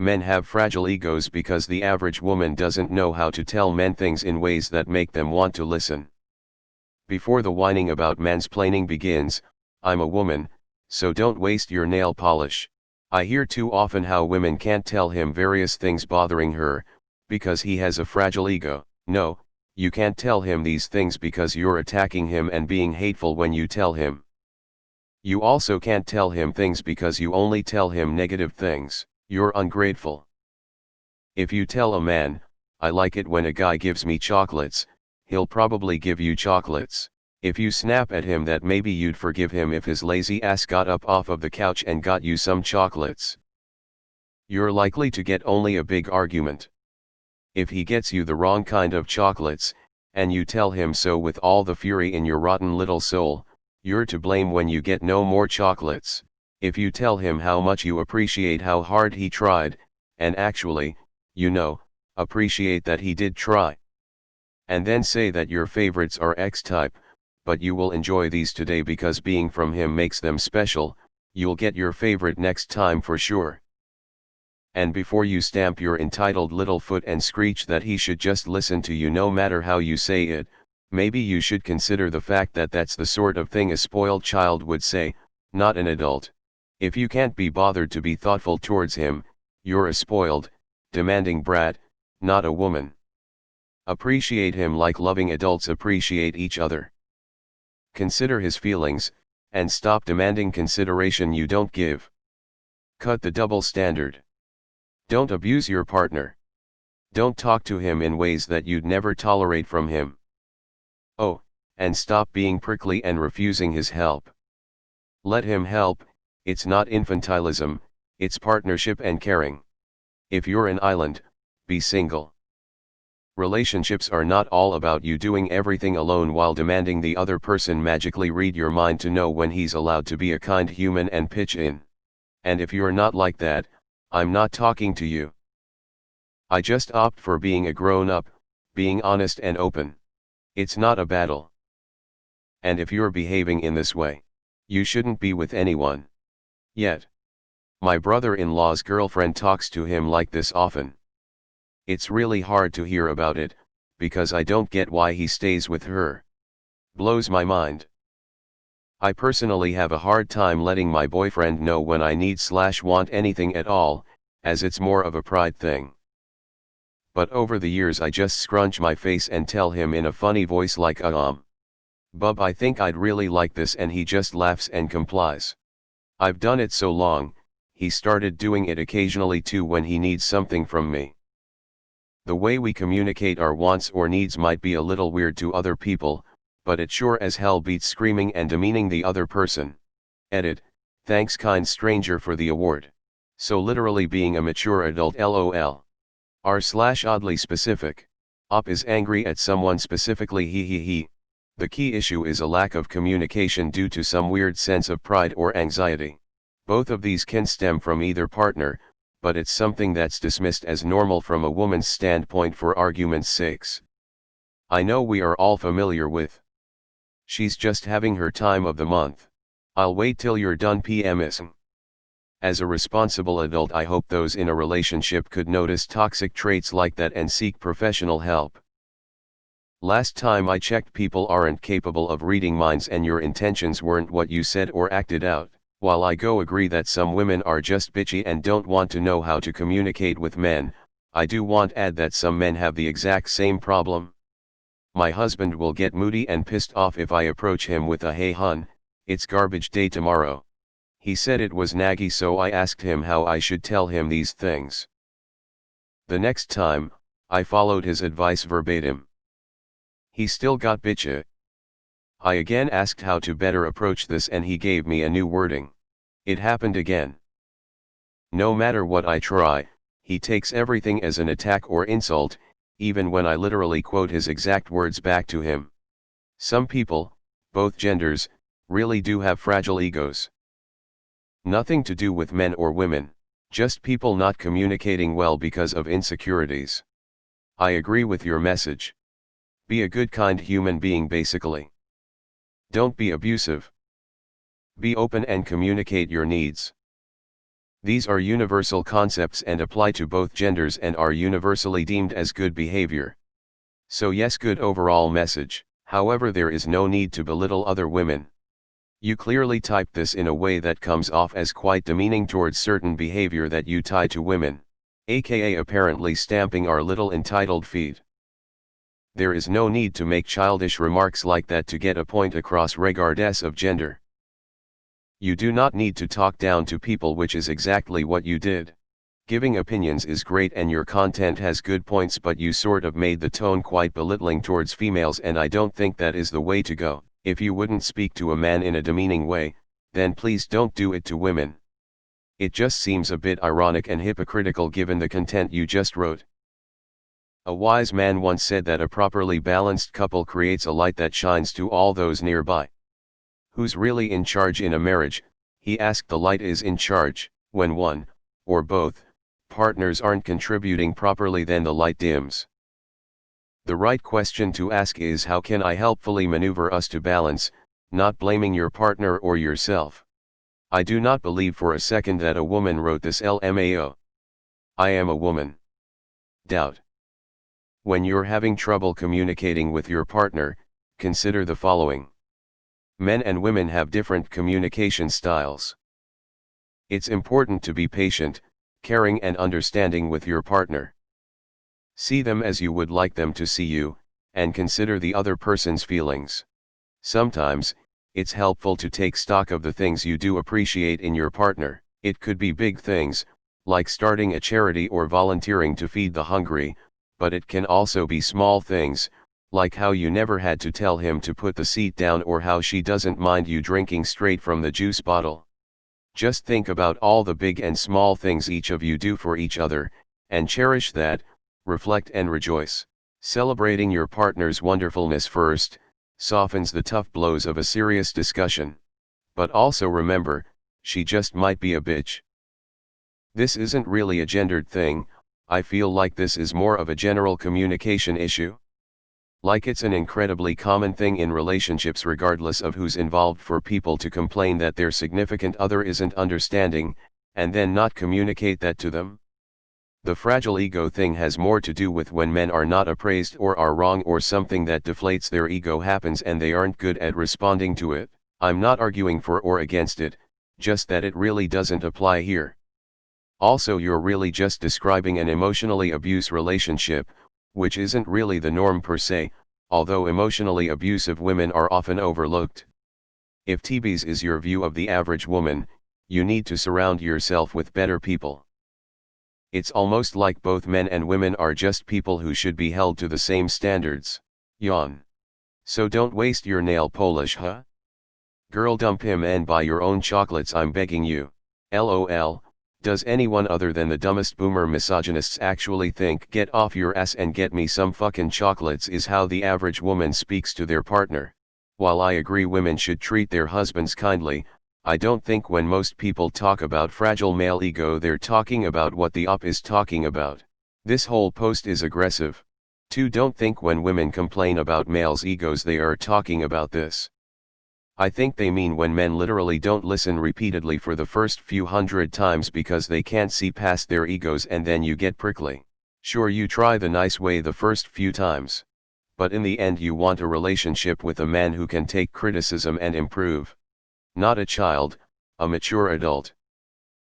Men have fragile egos because the average woman doesn't know how to tell men things in ways that make them want to listen. Before the whining about mansplaining begins, I'm a woman, so don't waste your nail polish. I hear too often how women can't tell him various things bothering her, because he has a fragile ego. No, you can't tell him these things because you're attacking him and being hateful when you tell him. You also can't tell him things because you only tell him negative things. You're ungrateful. If you tell a man, I like it when a guy gives me chocolates, he'll probably give you chocolates. If you snap at him that maybe you'd forgive him if his lazy ass got up off of the couch and got you some chocolates, you're likely to get only a big argument. If he gets you the wrong kind of chocolates, and you tell him so with all the fury in your rotten little soul, you're to blame when you get no more chocolates. If you tell him how much you appreciate how hard he tried, and actually, appreciate that he did try, and then say that your favorites are X-type, but you will enjoy these today because being from him makes them special, you'll get your favorite next time for sure. And before you stamp your entitled little foot and screech that he should just listen to you no matter how you say it, maybe you should consider the fact that that's the sort of thing a spoiled child would say, not an adult. If you can't be bothered to be thoughtful towards him, you're a spoiled, demanding brat, not a woman. Appreciate him like loving adults appreciate each other. Consider his feelings, and stop demanding consideration you don't give. Cut the double standard. Don't abuse your partner. Don't talk to him in ways that you'd never tolerate from him. Oh, and stop being prickly and refusing his help. Let him help. It's not infantilism, it's partnership and caring. If you're an island, be single. Relationships are not all about you doing everything alone while demanding the other person magically read your mind to know when he's allowed to be a kind human and pitch in. And if you're not like that, I'm not talking to you. I just opt for being a grown-up, being honest and open. It's not a battle. And if you're behaving in this way, you shouldn't be with anyone. Yet. My brother-in-law's girlfriend talks to him like this often. It's really hard to hear about it, because I don't get why he stays with her. Blows my mind. I personally have a hard time letting my boyfriend know when I need/want anything at all, as it's more of a pride thing. But over the years I just scrunch my face and tell him in a funny voice like Bub, I think I'd really like this, and he just laughs and complies. I've done it so long, he started doing it occasionally too when he needs something from me. The way we communicate our wants or needs might be a little weird to other people, but it sure as hell beats screaming and demeaning the other person. Edit, thanks kind stranger for the award. So literally being a mature adult lol. R/oddly specific. Op is angry at someone specifically he. The key issue is a lack of communication due to some weird sense of pride or anxiety. Both of these can stem from either partner, but it's something that's dismissed as normal from a woman's standpoint for argument's sakes. I know we are all familiar with. She's just having her time of the month. I'll wait till you're done PMSing. As a responsible adult, I hope those in a relationship could notice toxic traits like that and seek professional help. Last time I checked, people aren't capable of reading minds, and your intentions weren't what you said or acted out. While I agree that some women are just bitchy and don't want to know how to communicate with men, I do want to add that some men have the exact same problem. My husband will get moody and pissed off if I approach him with a "Hey hun, it's garbage day tomorrow." He said it was naggy, so I asked him how I should tell him these things. The next time, I followed his advice verbatim. He still got bitchy. I again asked how to better approach this, and he gave me a new wording. It happened again. No matter what I try, he takes everything as an attack or insult, even when I literally quote his exact words back to him. Some people, both genders, really do have fragile egos. Nothing to do with men or women, just people not communicating well because of insecurities. I agree with your message. Be a good kind human being basically. Don't be abusive. Be open and communicate your needs. These are universal concepts and apply to both genders and are universally deemed as good behavior. So yes, good overall message. However, there is no need to belittle other women. You clearly type this in a way that comes off as quite demeaning towards certain behavior that you tie to women, aka apparently stamping our little entitled feet. There is no need to make childish remarks like that to get a point across regardless of gender. You do not need to talk down to people, which is exactly what you did. Giving opinions is great and your content has good points, but you sort of made the tone quite belittling towards females, and I don't think that is the way to go. If you wouldn't speak to a man in a demeaning way, then please don't do it to women. It just seems a bit ironic and hypocritical given the content you just wrote. A wise man once said that a properly balanced couple creates a light that shines to all those nearby. Who's really in charge in a marriage? He asked. The light is in charge. When one, or both, partners aren't contributing properly, then the light dims. The right question to ask is, how can I helpfully maneuver us to balance, not blaming your partner or yourself. I do not believe for a second that a woman wrote this. LMAO. I am a woman. Doubt. When you're having trouble communicating with your partner, consider the following. Men and women have different communication styles. It's important to be patient, caring and understanding with your partner. See them as you would like them to see you, and consider the other person's feelings. Sometimes, it's helpful to take stock of the things you do appreciate in your partner. It could be big things, like starting a charity or volunteering to feed the hungry, but it can also be small things, like how you never had to tell him to put the seat down, or how she doesn't mind you drinking straight from the juice bottle. Just think about all the big and small things each of you do for each other, and cherish that, reflect and rejoice. Celebrating your partner's wonderfulness first, softens the tough blows of a serious discussion. But also remember, she just might be a bitch. This isn't really a gendered thing. I feel like this is more of a general communication issue. Like it's an incredibly common thing in relationships regardless of who's involved, for people to complain that their significant other isn't understanding, and then not communicate that to them. The fragile ego thing has more to do with when men are not appraised or are wrong, or something that deflates their ego happens and they aren't good at responding to it. I'm not arguing for or against it, just that it really doesn't apply here. Also, you're really just describing an emotionally abusive relationship, which isn't really the norm per se, although emotionally abusive women are often overlooked. If TBs is your view of the average woman, you need to surround yourself with better people. It's almost like both men and women are just people who should be held to the same standards. Yawn. So don't waste your nail polish, huh? Girl, dump him and buy your own chocolates, I'm begging you. LOL. Does anyone other than the dumbest boomer misogynists actually think get off your ass and get me some fucking chocolates is how the average woman speaks to their partner? While I agree women should treat their husbands kindly, I don't think when most people talk about fragile male ego they're talking about what the op is talking about. This whole post is aggressive. 2. Don't think when women complain about males' egos they are talking about this. I think they mean when men literally don't listen repeatedly for the first few hundred times because they can't see past their egos, and then you get prickly. Sure, you try the nice way the first few times. But in the end you want a relationship with a man who can take criticism and improve. Not a child, a mature adult.